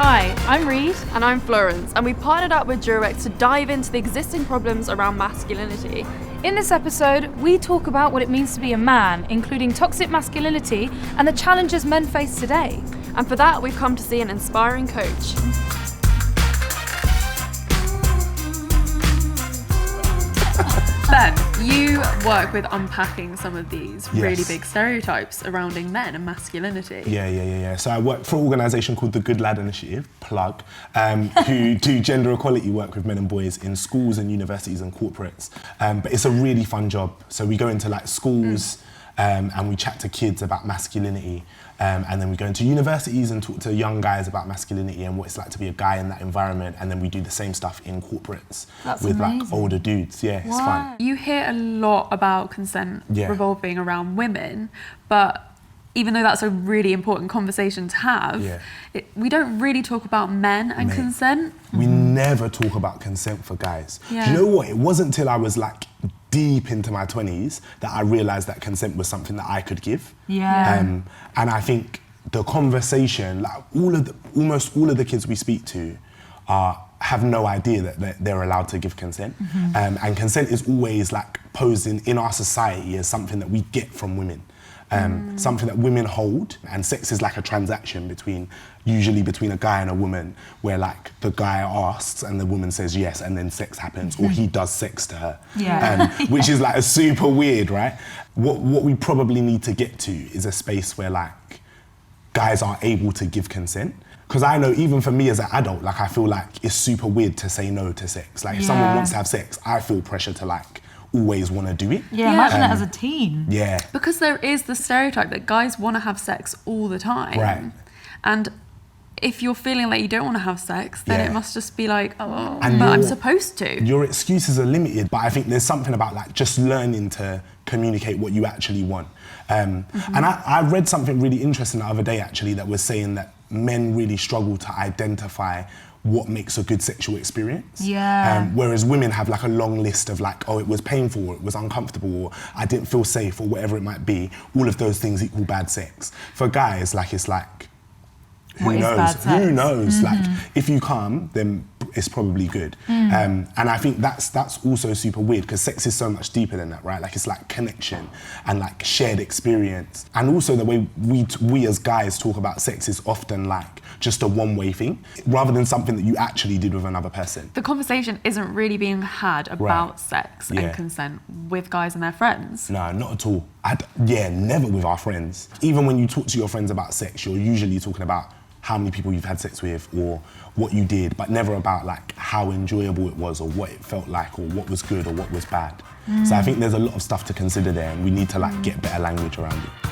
Hi, I'm Reed. And I'm Florence, and we partnered up with Durex to dive into the existing problems around masculinity. In this episode, we talk about what it means to be a man, including toxic masculinity and the challenges men face today. And for that, we've come to see an inspiring coach. Ben, you work with unpacking some of these really big stereotypes surrounding men and masculinity. Yeah. So I work for an organisation called the Good Lad Initiative, plug, who do gender equality work with men and boys in schools and universities and corporates. But it's a really fun job. So we go into like schools and we chat to kids about masculinity. And then we go into universities and talk to young guys about masculinity and what it's like to be a guy in that environment. And then we do the same stuff in corporates with amazing. like older dudes. Yeah, it's fun. You hear a lot about consent revolving around women, but even though that's a really important conversation to have, we don't really talk about men and consent. We never talk about consent for guys. Do you know what? It wasn't till I was like deep into my 20s that I realised that consent was something that I could give. And I think the conversation, like almost all of the kids we speak to have no idea that they're allowed to give consent. And consent is always like posed in our society as something that we get from women. Something that women hold, and sex is like a transaction usually between a guy and a woman, where like the guy asks and the woman says yes, and then sex happens, or he does sex to her, which is like a super weird, right? What we probably need to get to is a space where like guys are able to give consent. Because I know even for me as an adult, like I feel like it's super weird to say no to sex. Like if someone wants to have sex, I feel pressure to like always want to do it. Imagine it as a teen. Because there is the stereotype that guys want to have sex all the time. Right. And if you're feeling like you don't want to have sex, then it must just be like, but I'm supposed to. Your excuses are limited, but I think there's something about like just learning to communicate what you actually want. And I read something really interesting the other day actually that was saying that men really struggle to identify what makes a good sexual experience. Whereas women have like a long list of like, oh, it was painful, or it was uncomfortable, or I didn't feel safe, or whatever it might be. All of those things equal bad sex. For guys, like it's like, who knows? Like if you come, then it's probably good. And I think that's also super weird because sex is so much deeper than that, right? Like it's like connection and like shared experience. And also the way we as guys talk about sex is often like just a one-way thing rather than something that you actually did with another person. The conversation isn't really being had about sex and consent with guys and their friends. No, not at all. Never with our friends. Even when you talk to your friends about sex, you're usually talking about how many people you've had sex with or what you did, but never about like how enjoyable it was or what it felt like or what was good or what was bad. So I think there's a lot of stuff to consider there and we need to like get better language around it.